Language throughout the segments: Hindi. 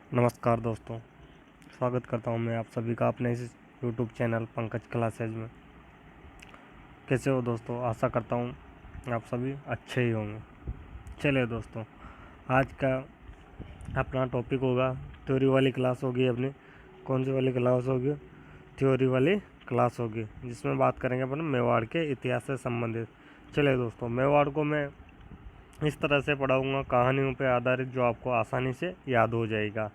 नमस्कार दोस्तों, स्वागत करता हूं मैं आप सभी का अपने इस यूट्यूब चैनल पंकज क्लासेज में। कैसे हो दोस्तों? आशा करता हूं आप सभी अच्छे ही होंगे। चलिए दोस्तों, आज का अपना टॉपिक होगा थ्योरी वाली क्लास होगी अपनी। कौन सी वाली क्लास होगी? थ्योरी वाली क्लास होगी, जिसमें बात करेंगे अपन मेवाड़ के इतिहास से संबंधित। चलिए दोस्तों, मेवाड़ को मैं इस तरह से पढ़ाऊँगा कहानियों पर आधारित, जो आपको आसानी से याद हो जाएगा।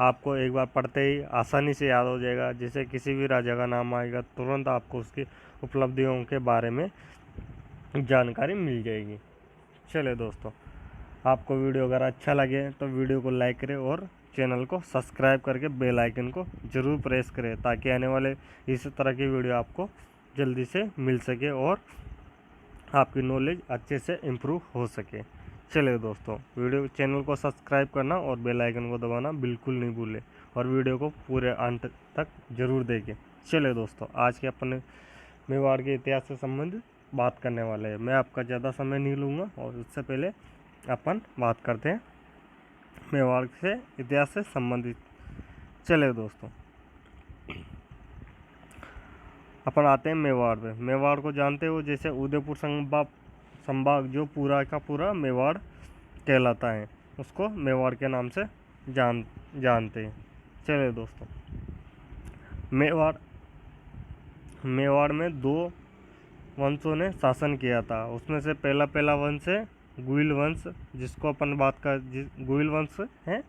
आपको एक बार पढ़ते ही आसानी से याद हो जाएगा। जैसे किसी भी राजा का नाम आएगा, तुरंत आपको उसकी उपलब्धियों के बारे में जानकारी मिल जाएगी। चलिए दोस्तों, आपको वीडियो अगर अच्छा लगे तो वीडियो को लाइक करें और चैनल को सब्सक्राइब करके बेल आइकन को ज़रूर प्रेस करें, ताकि आने वाले इस तरह की वीडियो आपको जल्दी से मिल सके और आपकी नॉलेज अच्छे से इम्प्रूव हो सके। चलिए दोस्तों, वीडियो चैनल को सब्सक्राइब करना और बेल आइकन को दबाना बिल्कुल नहीं भूलें, और वीडियो को पूरे अंत तक जरूर देखें। चलिए दोस्तों, आज के अपने मेवाड़ के इतिहास से संबंधित बात करने वाले हैं। मैं आपका ज़्यादा समय नहीं लूँगा, और उससे पहले अपन बात करते हैं मेवाड़ से इतिहास से संबंधित। चलिए दोस्तों, अपन आते हैं मेवाड़ में। मेवाड़ को जानते हो, जैसे उदयपुर संभाग जो पूरा का पूरा मेवाड़ कहलाता है, उसको मेवाड़ के नाम से जानते हैं। चलिए दोस्तों, मेवाड़ मेवाड़ में दो वंशों ने शासन किया था। उसमें से पहला वंश है गुइल वंश, जिसको अपन गुइल वंश है।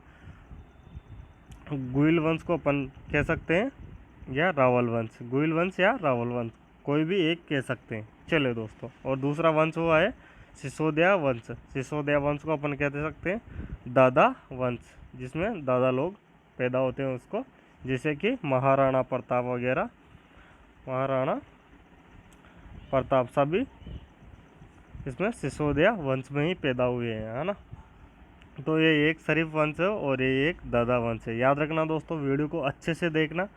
गुइल वंश को अपन कह सकते हैं या रावल वंश, गुइल वंश या रावल वंश, कोई भी एक कह सकते हैं। चलिए दोस्तों, और दूसरा वंश हुआ है सिसोदिया वंश। सिसोदिया वंश को अपन कह सकते हैं दादा वंश, जिसमें दादा लोग पैदा होते हैं उसको, जैसे कि महाराणा प्रताप वगैरह। महाराणा प्रताप सभी इसमें सिसोदिया वंश में ही पैदा हुए हैं, है ना। तो ये एक शरीफ वंश है और ये एक दादा वंश है। याद रखना दोस्तों, वीडियो को अच्छे से देखना,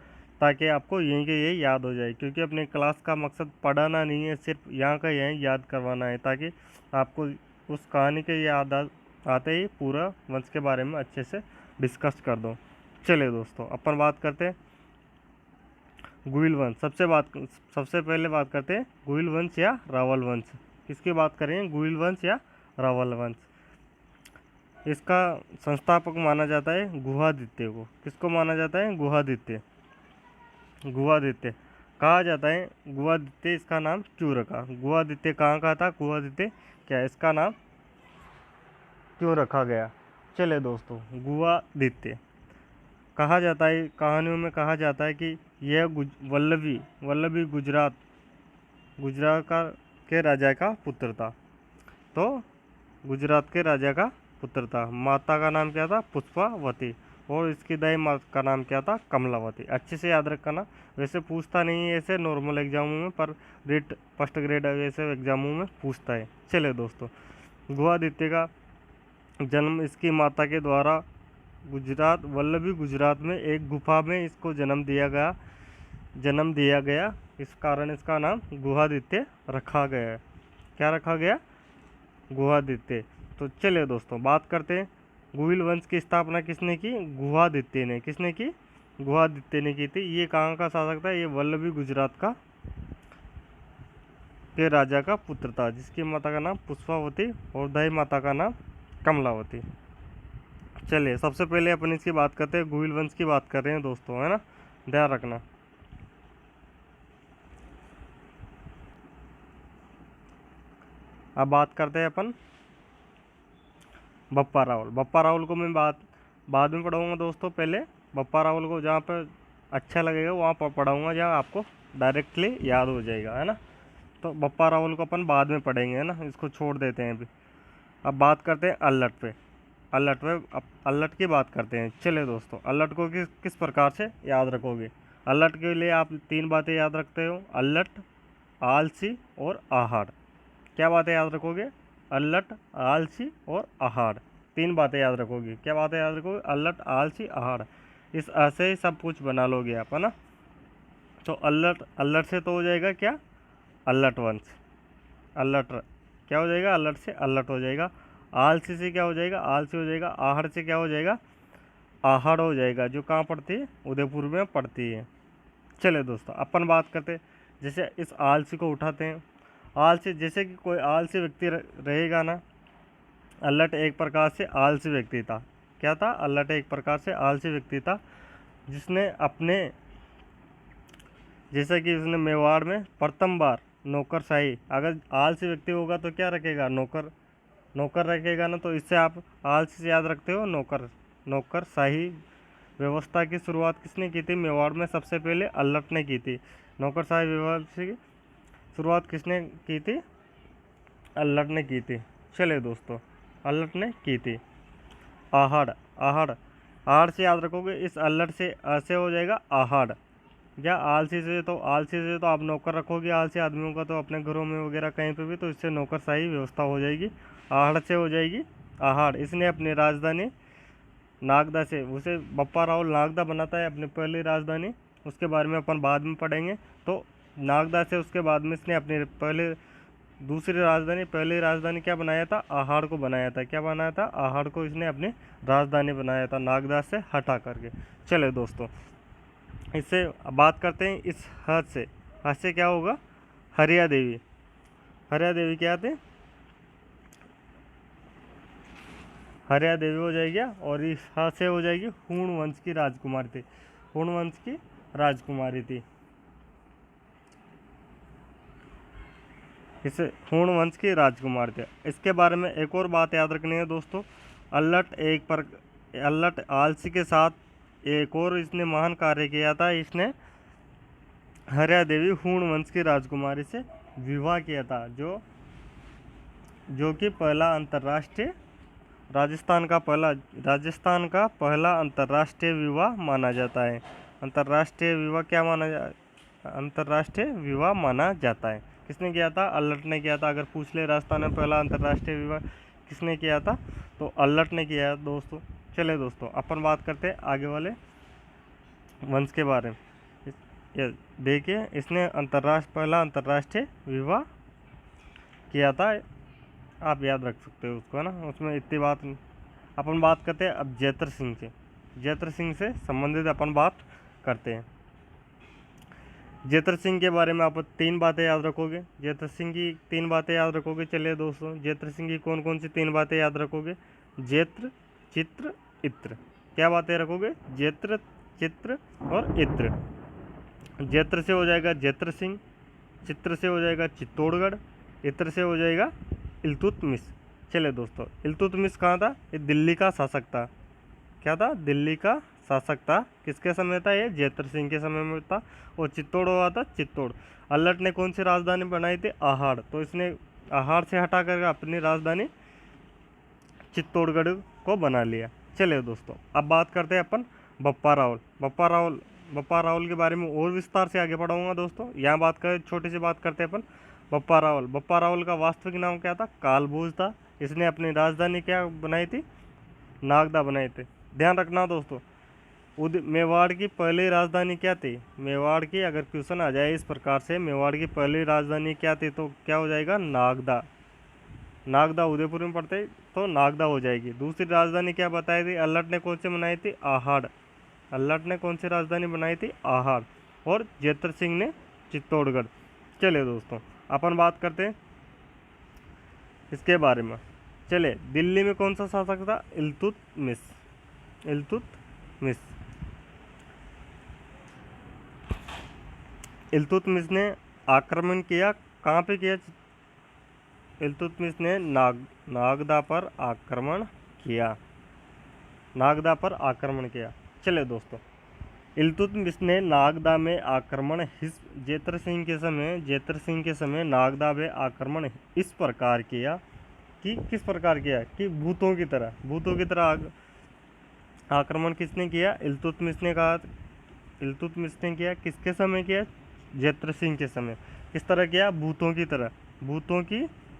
ताकि आपको यहीं के यही याद हो जाए, क्योंकि अपने क्लास का मकसद पढ़ाना नहीं है, सिर्फ यहाँ का यहीं याद करवाना है, ताकि आपको उस कहानी के याद आते ही पूरा वंश के बारे में अच्छे से डिस्कस कर दो। चलिए दोस्तों, अपन बात करते हैं गुइल वंश। सबसे पहले बात करते हैं गुइल वंश या रावल वंश। किसकी बात करें, गुइल वंश या रावल वंश? इसका संस्थापक माना जाता है गुहादित्य को। किसको माना जाता है? गुहादित्य। गुहादित्य कहा जाता है। गुहादित्य इसका नाम क्यों रखा? गुहादित्य कहाँ का था? गुहादित्य क्या इसका नाम क्यों रखा गया? चले दोस्तों, गुहादित्य कहा जाता है, कहानियों में कहा जाता है कि यह वल्लभी गुजरात के राजा का पुत्र था। तो गुजरात के राजा का पुत्र था। माता का नाम क्या था? पुष्पावती। और इसकी दाई माँ का नाम क्या था? कमलावती। अच्छे से याद रखना। वैसे पूछता नहीं है ऐसे नॉर्मल एग्जामों में, पर फर्स्ट ग्रेड ऐसे एग्जामों में पूछता है। चले दोस्तों, गुहादित्य का जन्म इसकी माता के द्वारा गुजरात में एक गुफा में इसको जन्म दिया गया। इस कारण इसका नाम गुहादित्य रखा गया है। क्या रखा गया? गुहादित्य। तो चलिए दोस्तों, बात करते हैं गुहिल वंश की स्थापना किसने की? गुहादित्य ने। किसने की? गुहादित्य ने की थी। ये कहाँ का शासक था? ये वल्लभी गुजरात के राजा का पुत्र था, जिसकी माता का नाम पुष्पावती और दाई माता का नाम कमलावती। चलिए, सबसे पहले अपन इसकी बात करते हैं, गुहिल वंश की बात कर रहे हैं दोस्तों, है ना, ध्यान रखना। अब बात करते हैं अपन बप्पा रावल को मैं बाद में पढ़ाऊँगा दोस्तों। पहले बप्पा रावल को जहाँ पर अच्छा लगेगा वहाँ पर पढ़ाऊँगा, जहाँ आपको डायरेक्टली याद हो जाएगा, है ना। तो बप्पा रावल को अपन बाद में पढ़ेंगे, है ना, इसको छोड़ देते हैं अभी। अब बात करते हैं अल्लट की बात करते हैं। चलिए दोस्तों, अल्लट को किस प्रकार से याद रखोगे? अल्लट के लिए आप 3 बातें याद रखते हो: अल्लट, आलसी और आहार। क्या बातें याद रखोगे? अल्लट, आलसी और आहार। 3 बातें याद रखोगे। क्या बातें याद रखोगे? अल्लट, आलसी, आहार। इस ऐसे ही सब कुछ बना लोगे आप, है ना। तो अल्लट से तो हो जाएगा क्या? अल्लट वंश। अल्लट क्या हो जाएगा? अल्लट से अल्लट हो जाएगा। आलसी से क्या हो जाएगा? आलसी हो जाएगा। आहड़ से क्या हो जाएगा? आहड़ हो जाएगा, जो कहाँ पड़ती है, उदयपुर में पड़ती है। चले दोस्तों अपन बात करते हैं, जैसे इस आलसी को उठाते हैं। आलसी, जैसे कि कोई आलसी व्यक्ति रहेगा ना, अल्लट एक प्रकार से आलसी व्यक्ति था। क्या था? अल्लट एक प्रकार से आलसी व्यक्ति था, जिसने अपने, जैसे कि उसने मेवाड़ में प्रथम बार नौकरशाही, अगर आलसी व्यक्ति होगा तो क्या रखेगा, नौकर, नौकर रखेगा ना, तो इससे आप आलसी से याद रखते हो नौकर। नौकरशाही व्यवस्था की शुरुआत किसने की थी? मेवाड़ में सबसे पहले अल्लट ने की थी। नौकरशाही व्यवस्था की शुरुआत किसने की थी? अल्लट ने की थी। चले दोस्तों, अल्लट ने की थी। आहड़, आहड़, आहड़ से याद रखोगे, इस अल्लट से ऐसे हो जाएगा आहड़। या आलसी से, तो आलसी से तो आप नौकर रखोगे आलसी आदमियों का, तो अपने घरों में वगैरह कहीं पे भी, तो इससे नौकरशाही व्यवस्था हो जाएगी। आहड़ से हो जाएगी आहड़। इसने अपनी राजधानी नागदा से, उसे बप्पा रावल नागदा बनाता है अपनी पहली राजधानी, उसके बारे में अपन बाद में पढ़ेंगे। तो नागदा से उसके बाद में इसने अपनी दूसरी राजधानी, पहली राजधानी क्या बनाया था? आहड़ को बनाया था। क्या बनाया था? आहड़ को इसने अपनी राजधानी बनाया था, नागदा से हटा करके। चले दोस्तों, इससे बात करते हैं इस हद से। हद से क्या होगा? हरिया देवी। हरिया देवी क्या थे? हरिया देवी हो जाएगी, और इस हद से हो जाएगी हूण वंश की राजकुमारी थी। हूण वंश की राजकुमारी थी। इसे हूण वंश की राजकुमार थे। इसके बारे में एक और बात याद रखनी है दोस्तों, अल्लट आलसी के साथ एक और इसने महान कार्य किया था। इसने हरिया देवी हूण वंश की राजकुमारी से विवाह किया था, जो कि पहला अंतर्राष्ट्रीय, राजस्थान का पहला अंतर्राष्ट्रीय विवाह माना जाता है। अंतर्राष्ट्रीय विवाह क्या अंतर्राष्ट्रीय विवाह माना जाता है। किसने किया था? अल्लट ने किया था। अगर पूछ ले राजस्थान में पहला अंतर्राष्ट्रीय विवाह किसने किया था, तो अल्लट ने किया दोस्तों। चले दोस्तों, अपन बात करते हैं आगे वाले वंश के बारे में। ये देखिए, इसने पहला अंतर्राष्ट्रीय विवाह किया था। आप याद रख सकते हो उसको, है ना, उसमें इतनी बात नहीं। अपन बात करते हैं अब जैत्र सिंह से। जैत्र सिंह से संबंधित अपन बात करते हैं। जैत्र सिंह के बारे में आप 3 बातें याद रखोगे। जैत्र सिंह की 3 बातें याद रखोगे। चलिए दोस्तों, जैत्र सिंह की कौन कौन सी 3 बातें याद रखोगे? जैत्र, चित्र, इत्र। क्या बातें रखोगे? जैत्र, चित्र और इत्र। जैत्र से हो जाएगा जैत्र सिंह, चित्र से हो जाएगा चित्तौड़गढ़, इत्र से हो जाएगा इल्तुतमिश। चले दोस्तों, इल्तुतमिश कहाँ था? ये दिल्ली का शासक था। क्या था? दिल्ली का शासक था। किसके समय था? ये जैत्र सिंह के समय में था। और चित्तौड़ हुआ था, चित्तौड़। अल्लट ने कौन सी राजधानी बनाई थी? आहड़। तो इसने आहड़ से हटा कर अपनी राजधानी चित्तौड़गढ़ को बना लिया। चलिए दोस्तों, अब बात करते हैं अपन बप्पा रावल। बप्पा रावल के बारे में और विस्तार से आगे पढ़ाऊंगा दोस्तों। यहाँ बात करें, छोटी सी बात करते हैं अपन बप्पा रावल। बप्पा रावल का वास्तविक नाम क्या था? कालभोज था। इसने अपनी राजधानी क्या बनाई थी? नागदा बनाए थे। ध्यान रखना दोस्तों, मेवाड़ की पहली राजधानी क्या थी? मेवाड़ की अगर क्वेश्चन आ जाए इस प्रकार से, मेवाड़ की पहली राजधानी क्या थी, तो क्या हो जाएगा? नागदा। नागदा उदयपुर में पड़ते, तो नागदा हो जाएगी। दूसरी राजधानी क्या बताई थी? अल्लट ने कौन सी बनाई थी? आहड़। अल्लट ने कौन सी राजधानी बनाई थी? आहड़। और जैत्र सिंह ने चित्तौड़गढ़। चलिए दोस्तों, अपन बात करते हैं इसके बारे में। चले, दिल्ली में कौन सा शासक था? इल्तुतमिश। इल्तुतमिश। इल्तुतमिश ने आक्रमण किया, कहाँ पे किया? इल्तुतमिश ने नागदा पर आक्रमण किया। नागदा पर आक्रमण किया। चले दोस्तों, इल्तुतमिश ने नागदा में आक्रमण जैत्र सिंह के समय नागदा में आक्रमण इस प्रकार किया कि, किस प्रकार किया कि भूतों की तरह आक्रमण किसने किया? इल्तुतमिश ने कहा। इल्तुतमिश ने किया, किसके समय किया? जैत्र सिंह के समय। किस तरह किया? भूतों की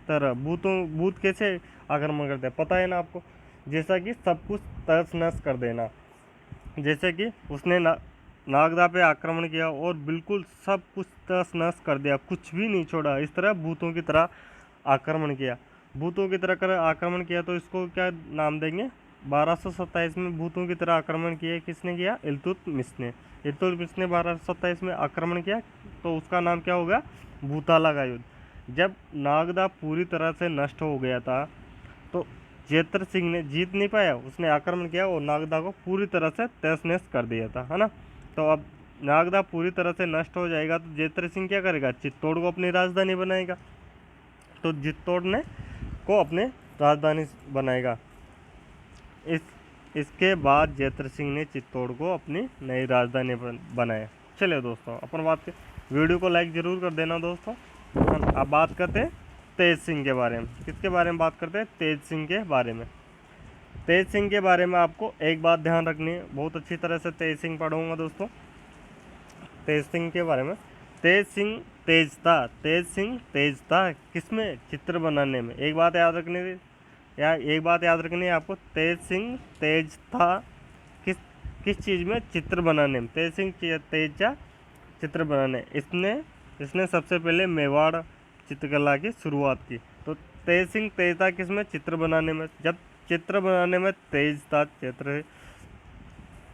तरह। भूत कैसे आक्रमण करते हैं पता है ना आपको? जैसा कि सब कुछ तहस नहस कर देना। जैसे कि उसने नागदा पे आक्रमण किया और बिल्कुल सब कुछ तहस नहस कर दिया, कुछ भी नहीं छोड़ा। इस तरह भूतों की तरह आक्रमण किया। भूतों की तरह कर आक्रमण किया, तो इसको क्या नाम देंगे? 1227 में भूतों की तरह आक्रमण किया, किसने किया? इल्तुतमिश ने। इल्तुतमिश ने 1227 में आक्रमण किया, तो उसका नाम क्या होगा? भूताला का युद्ध। जब नागदा पूरी तरह से नष्ट हो गया था तो जेतर सिंह ने जीत नहीं पाया, उसने आक्रमण किया और नागदा को पूरी तरह से तहस नहस कर दिया था, है ना। तो अब नागदा पूरी तरह से नष्ट हो जाएगा तो जेतर सिंह क्या करेगा? चित्तौड़ को अपनी राजधानी बनाएगा। तो चित्तौड़ ने को अपने राजधानी बनाएगा। इसके बाद जेतर सिंह ने चित्तौड़ को अपनी नई राजधानी बनाया। चलिए दोस्तों, अपन बात वीडियो को लाइक ज़रूर कर देना दोस्तों। अब बात करते हैं तेज सिंह के बारे में। किसके बारे में बात करते हैं? तेज सिंह के बारे में। तेज सिंह के बारे में आपको एक बात ध्यान रखनी है, बहुत अच्छी तरह से तेज सिंह पढ़ूंगा दोस्तों। तेज सिंह के बारे में, तेज सिंह तेज था, तेज सिंह तेज था किसमें? चित्र बनाने में। एक बात याद रखनी है आपको, तेज सिंह तेज था किस चीज़ में? चित्र बनाने में। तेज सिंह तेज था चित्र बनाने। इसने सबसे पहले मेवाड़ चित्रकला की शुरुआत की। तो तेज सिंह तेज था किसमें? चित्र बनाने में। जब चित्र बनाने में तेज था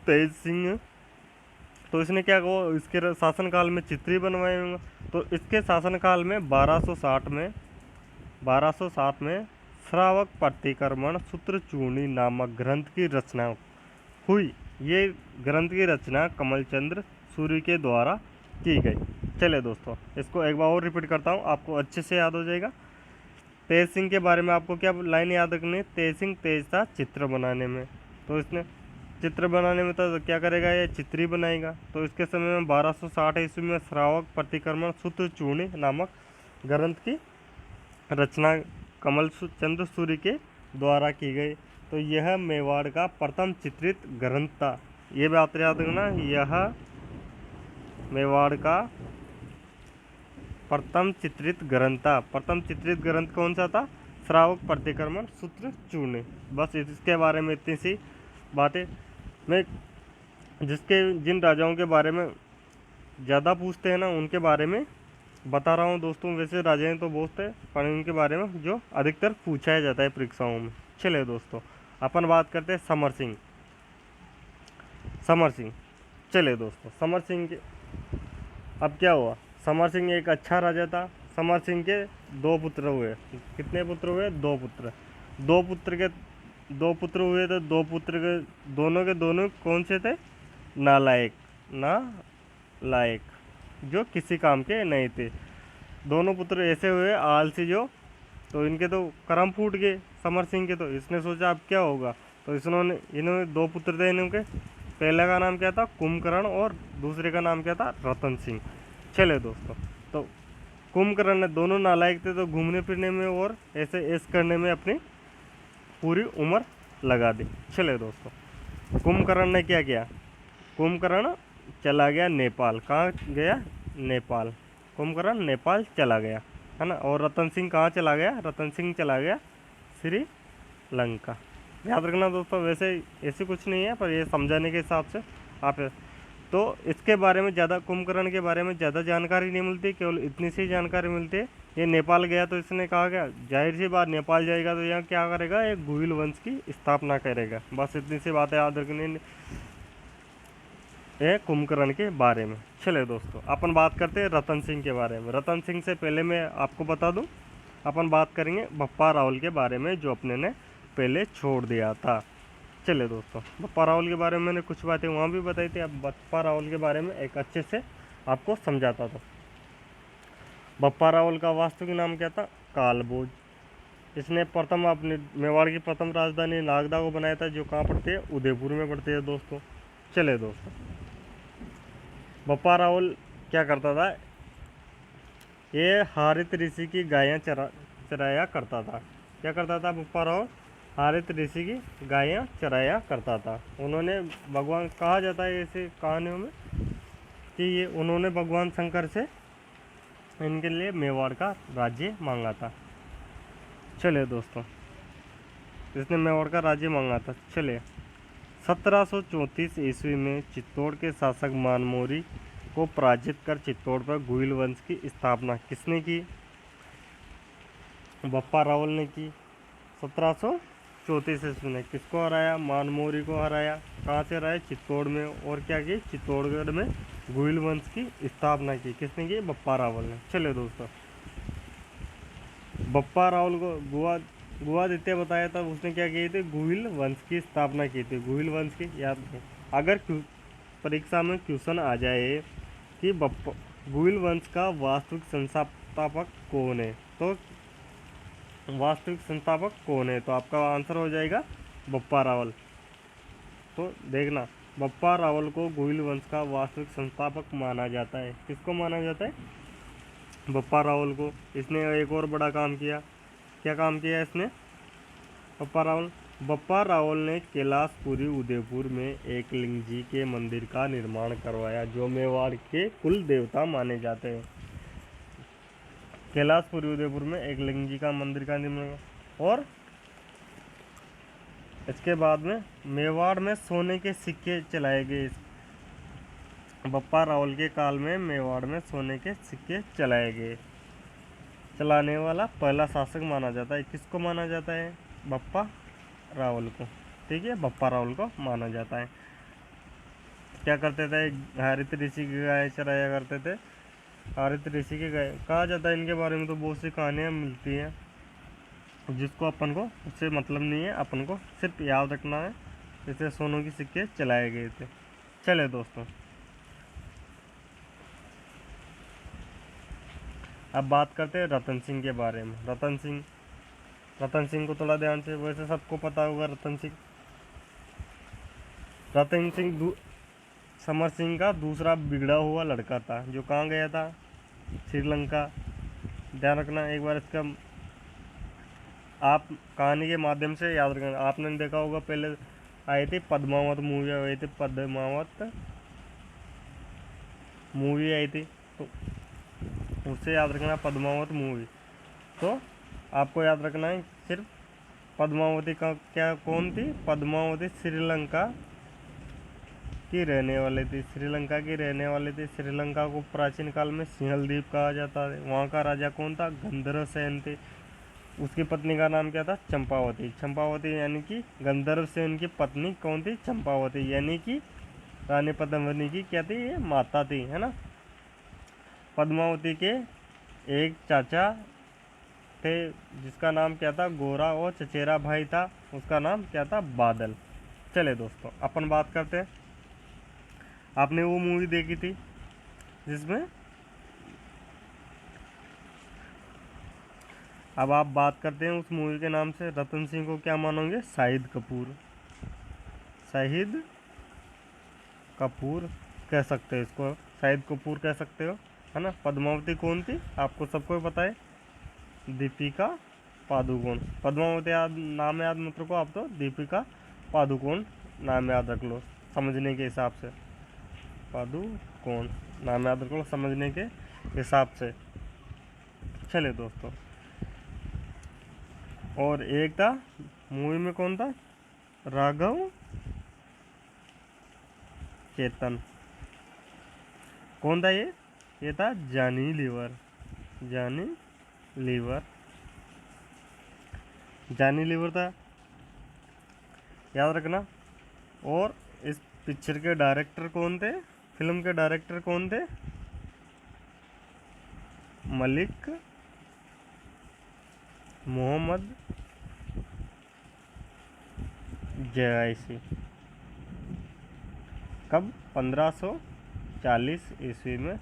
तेज सिंह, तो इसने क्या कहा? इसके शासनकाल में चित्र ही बनवाए होंगे। तो इसके शासनकाल में 1260 में श्रावक प्रतिक्रमण सूत्रचूर्णी नामक ग्रंथ की रचना हुई। ये ग्रंथ की रचना कमलचंद्र सूर्य के द्वारा की गई। चलिए दोस्तों, इसको एक बार और रिपीट करता हूँ, आपको अच्छे से याद हो जाएगा। तेज सिंह के बारे में आपको क्या लाइन याद रखनी है? तेज सिंह तेज था चित्र बनाने में। तो इसने चित्र बनाने में तो क्या करेगा? ये चित्र ही बनाएगा। तो इसके समय में 1260 ईस्वी में श्रावक प्रतिक्रमण सूत्रचूर्णी नामक ग्रंथ की रचना कमल चंद्र सूर्य के द्वारा की गई। तो यह मेवाड़ का प्रथम चित्रित ग्रंथ था। ये बात याद रखना, यह मेवाड़ का प्रथम चित्रित ग्रंथ था। प्रथम चित्रित ग्रंथ कौन सा था? श्रावक प्रतिक्रमण सूत्रचूर्णी। बस इसके बारे में इतनी सी बातें। मैं जिन राजाओं के बारे में ज़्यादा पूछते हैं ना, उनके बारे में बता रहा हूँ दोस्तों। वैसे राजाएं तो बहुत है, पर उनके बारे में जो अधिकतर पूछा जाता है परीक्षाओं में। चलिए दोस्तों, अपन बात करते हैं समर सिंह। चलिए दोस्तों, समर सिंह के अब क्या हुआ? समर सिंह एक अच्छा राजा था। समर सिंह के दो पुत्र हुए। कितने पुत्र हुए? दो पुत्र हुए। तो दो पुत्र के दोनों कौन से थे? नालायक, जो किसी काम के नहीं थे। दोनों पुत्र ऐसे हुए आलसी जो, तो इनके तो कर्म फूट गए समर सिंह के। तो इसने सोचा अब क्या होगा, तो इन्होंने दो पुत्र थे इनके। पहले का नाम क्या था? कुंभकर्ण, और दूसरे का नाम क्या था? रतन सिंह। चले दोस्तों, तो कुंभकर्ण ने, दोनों नालायक थे, तो घूमने फिरने में और ऐसे ऐश करने में अपनी पूरी उम्र लगा दी। चले दोस्तों, कुंभकर्ण ने क्या किया? कुंभकर्ण चला गया नेपाल। कहाँ गया? नेपाल। कुंभकर्ण नेपाल चला गया, है ना। और रतन सिंह कहाँ चला गया? रतन सिंह चला गया श्रीलंका। याद रखना दोस्तों, वैसे ऐसी कुछ नहीं है, पर ये समझाने के हिसाब से आप। तो इसके बारे में ज़्यादा, कुंभकर्ण के बारे में ज़्यादा जानकारी नहीं मिलती, केवल इतनी सी जानकारी मिलती है। ये नेपाल गया तो इसने कहा क्या? जाहिर सी बात, नेपाल जाएगा तो यहाँ क्या करेगा? एक गुहिल वंश की स्थापना करेगा। बस इतनी सी बातें याद रखनी है कुंभकर्ण के बारे में। चले दोस्तों, अपन बात करते हैं रतन सिंह के बारे में। रतन सिंह से पहले मैं आपको बता दूं, अपन बात करेंगे बप्पा रावल के बारे में, जो अपने ने पहले छोड़ दिया था। चले दोस्तों, बप्पा रावल के बारे में मैंने कुछ बातें वहाँ भी बताई थी। अब बप्पा रावल के बारे में एक अच्छे से आपको समझाता था। बप्पा रावल का वास्तविक नाम क्या था? कालभोज। इसने प्रथम अपने मेवाड़ की प्रथम राजधानी नागदा को बनाया था, जो कहाँ पड़ती है? उदयपुर में पड़ती है दोस्तों। चले दोस्तों, बप्पा रावल क्या करता था? ये हारित ऋषि की गायें चराया करता था। क्या करता था बप्पा रावल? हारित ऋषि की गायें चराया करता था। उन्होंने भगवान, कहा जाता है ऐसे कहानियों में कि ये उन्होंने भगवान शंकर से इनके लिए मेवाड़ का राज्य मांगा था। चले दोस्तों, इसने मेवाड़ का राज्य मांगा था। चले 1734 ईस्वी में चित्तौड़ के शासक मानमोरी को पराजित कर चित्तौड़ पर गुहिल वंश की स्थापना किसने की? बप्पा रावल ने की। 1734 34 ईस्वी में किसको हराया? मानमोरी को हराया। कहाँ से हराया? चित्तौड़ में। और क्या की? चित्तौड़गढ़ में गुइल वंश की स्थापना की। किसने की? बप्पा रावल ने। चलिए दोस्तों, बप्पा रावल को गुआदित्य बताया था, उसने क्या किए थे? गुइल वंश की स्थापना की थी। गुइल वंश की याद रखें। अगर परीक्षा में क्वेश्चन आ जाए कि बप्पा गुइल वंश का वास्तविक संस्थापक कौन है, तो वास्तविक संस्थापक कौन है, तो आपका आंसर हो जाएगा बप्पा रावल। तो देखना, बप्पा रावल को गुइल वंश का वास्तविक संस्थापक माना जाता है। किसको माना जाता है? बप्पा रावल को। इसने एक और बड़ा काम किया। क्या काम किया इसने? बप्पा रावल ने कैलाशपुरी उदयपुर में एकलिंग जी के मंदिर का निर्माण करवाया, जो मेवाड़ के कुल देवता माने जाते हैं। कैलाशपुरी उदयपुर में एकलिंग जी का मंदिर का निर्माण, और इसके बाद में मेवाड़ में सोने के सिक्के चलाए गए। बप्पा रावल के काल में मेवाड़ में सोने के सिक्के चलाए गए। चलाने वाला पहला शासक माना जाता है। किसको माना जाता है? बप्पा रावल को। ठीक है, बप्पा रावल को माना जाता है। क्या करते थे? हरित ऋषि की गाय चराया करते थे। हरित ऋषि की गाय कहा जाता है। इनके बारे में तो बहुत सी कहानियाँ मिलती हैं, जिसको अपन को उससे मतलब नहीं है, अपन को सिर्फ याद रखना है। जैसे सोनों के सिक्के चलाए गए थे। चले दोस्तों, अब बात करते हैं रतन सिंह के बारे में। रतन सिंह को थोड़ा ध्यान से, वैसे सबको पता होगा रतन सिंह समर सिंह का दूसरा बिगड़ा हुआ लड़का था, जो कहाँ गया था? श्रीलंका। ध्यान रखना, एक बार इसका आप कहानी के माध्यम से याद रखना। आपने देखा होगा, पहले आई थी पद्मावत मूवी, आई थी पद्मावत मूवी आई थी, तो उससे याद रखना पद्मावत मूवी। तो आपको याद रखना है सिर्फ पद्मावती का क्या, कौन थी? पद्मावती श्रीलंका की रहने वाली थी। श्रीलंका की रहने वाली थी। श्रीलंका को प्राचीन काल में सिंहल द्वीप कहा जाता है। वहाँ का राजा कौन था? गंधर्व सेन थे। उसकी पत्नी का नाम क्या था? चंपावती। चंपावती यानी कि गंधर्व सेन की पत्नी कौन थी? चंपावती, यानी कि रानी पद्मावती की क्या थी? ये माता थी, है ना। पद्मावती के एक चाचा थे, जिसका नाम क्या था? गोरा, और चचेरा भाई था, उसका नाम क्या था? बादल। चले दोस्तों, अपन बात करते हैं। आपने वो मूवी देखी थी जिसमें, अब आप बात करते हैं उस मूवी के नाम से। रतन सिंह को क्या मानोगे? शाहिद कपूर। शाहिद कपूर कह सकते हो इसको, शाहिद कपूर कह सकते हो, है ना। पद्मावती कौन थी? आपको सबको पता है, दीपिका पादुकोण। पद्मावती नाम याद मत रखो आप, तो दीपिका पादुकोण नाम याद रख लो समझने के हिसाब से। पादुकोण नाम याद रख लो समझने के हिसाब से। चले दोस्तों, और एक था मूवी में, कौन था? राघव चेतन। कौन था ये था जॉनी लीवर। जॉनी लीवर, जॉनी लीवर था, याद रखना। और इस पिक्चर के डायरेक्टर कौन थे? फिल्म के डायरेक्टर कौन थे? मलिक मोहम्मद जयसी। कब? 1540 ईस्वी में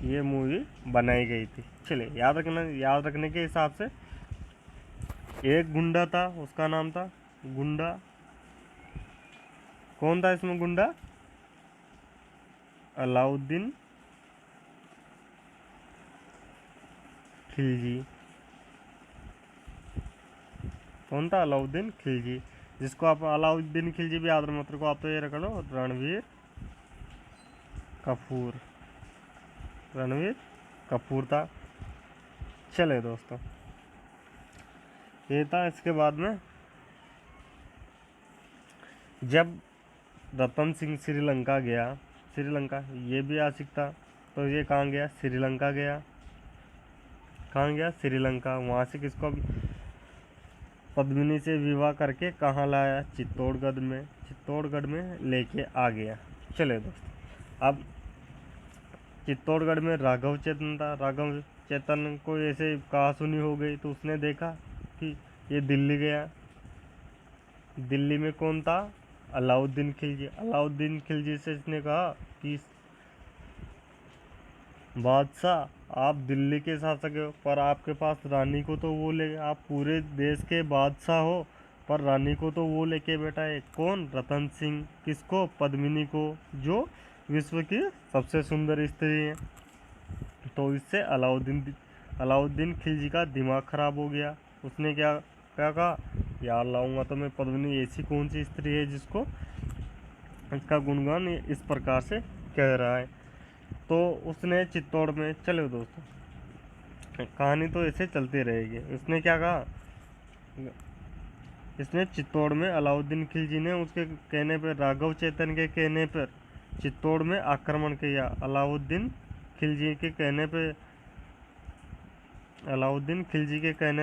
ये मूवी बनाई गई थी। चलिए, याद रखने के हिसाब से, एक गुंडा था, उसका नाम था गुंडा। कौन था इसमें गुंडा? अलाउद्दीन खिलजी। कौन था? अलाउद्दीन खिलजी, जिसको आप अलाउद्दीन खिलजी भी याद मत रखो आप, तो ये रख लो रणवीर कपूर। रणवीर कपूर था। चले दोस्तों, ये था। इसके बाद में जब रतन सिंह श्रीलंका गया, श्रीलंका ये भी आशिक था, तो ये कहाँ गया? श्रीलंका गया। कहाँ गया? श्रीलंका। वहाँ से किसको पद्मिनी से विवाह करके कहाँ लाया? चित्तौड़गढ़ में लेके आ गया। चले दोस्तों, अब चित्तौड़गढ़ में राघव चेतन था। राघव चेतन को ऐसे कहा सुनी हो गई तो उसने देखा कि ये दिल्ली गया। दिल्ली में कौन था? अलाउद्दीन खिलजी। अलाउद्दीन खिलजी से इसने कहा कि बादशाह आप दिल्ली के शासक हो, पर आपके पास रानी को तो वो ले, आप पूरे देश के बादशाह हो पर रानी को तो वो लेके बैठा है। कौन? रतन सिंह। किसको? पद्मिनी को, जो विश्व की सबसे सुंदर स्त्री है। तो इससे अलाउद्दीन खिलजी का दिमाग खराब हो गया। उसने क्या क्या कहा? यार लाऊंगा तो मैं पद्मिनी, ऐसी कौन सी स्त्री है जिसको इसका गुणगान इस प्रकार से कह रहा है। तो उसने चित्तौड़ में, चलो दोस्तों कहानी तो ऐसे चलती रहेगी। उसने क्या कहा? इसने चित्तौड़ में अलाउद्दीन खिलजी ने उसके कहने पर, राघव चेतन के कहने पर चित्तौड़ में आक्रमण किया। अलाउद्दीन खिलजी के कहने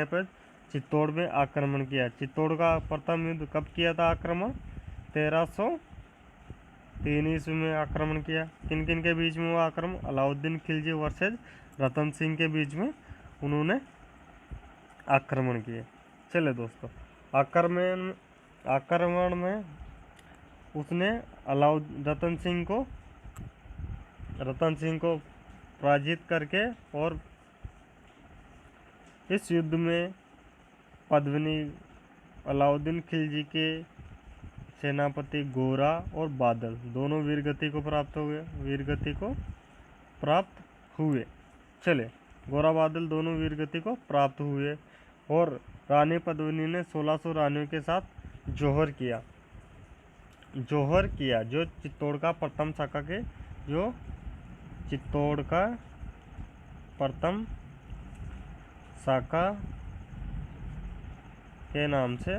पर चित्तौड़ में आक्रमण किया। चित्तौड़ का प्रथम युद्ध कब किया था आक्रमण? 1303 ईस्वी में आक्रमण किया। किन किन के बीच में वो आक्रमण? अलाउद्दीन खिलजी वर्सेज रतन सिंह के बीच में उन्होंने आक्रमण किए। चले दोस्तों, आक्रमण में उसने रतन सिंह को पराजित करके, और इस युद्ध में पद्मिनी अलाउद्दीन खिलजी के सेनापति गोरा और बादल दोनों वीरगति को प्राप्त हुए। चले, गोरा बादल दोनों वीरगति को प्राप्त हुए। और रानी पद्मिनी ने 1600 रानियों के साथ जौहर किया, जो चित्तौड़ का प्रथम शाका के नाम से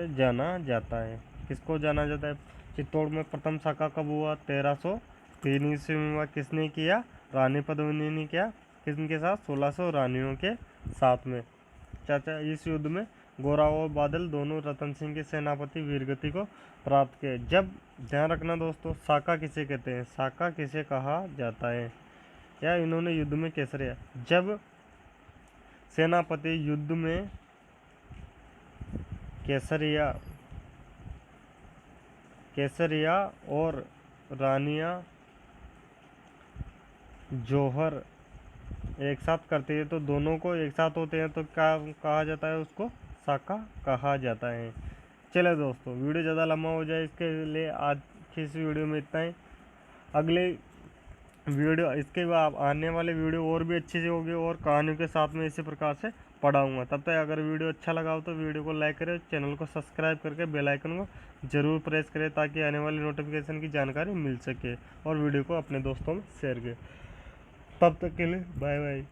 जाना जाता है। किसको जाना जाता है? चित्तौड़ में प्रथम शाका कब हुआ? 1303 ईस्वी में हुआ। किसने किया? रानी पद्मिनी ने किया। किसके साथ? 1600 रानियों के साथ में। चाचा, इस युद्ध में गोरा और बादल दोनों रतन सिंह के सेनापति वीरगति को प्राप्त किए। जब ध्यान रखना दोस्तों, शाका किसे कहते हैं? शाका किसे कहा जाता है, या इन्होंने युद्ध में केसरिया, जब सेनापति युद्ध में केसरिया और रानियां जौहर एक साथ करते हैं, तो दोनों को एक साथ होते हैं, तो क्या कहा जाता है? उसको शाका कहा जाता है। चले दोस्तों, वीडियो ज़्यादा लंबा हो जाए इसके लिए आज की इस वीडियो में इतना ही। अगले वीडियो, इसके बाद आने वाले वीडियो और भी अच्छे से होंगे और कहानियों के साथ में इसी प्रकार से पढ़ाऊँगा। तब तक अगर वीडियो अच्छा लगा हो तो वीडियो को लाइक करें, चैनल को सब्सक्राइब करके बेल आइकन को ज़रूर प्रेस करें, ताकि आने वाली नोटिफिकेशन की जानकारी मिल सके, और वीडियो को अपने दोस्तों में शेयर करें। तब तक के लिए बाय बाय।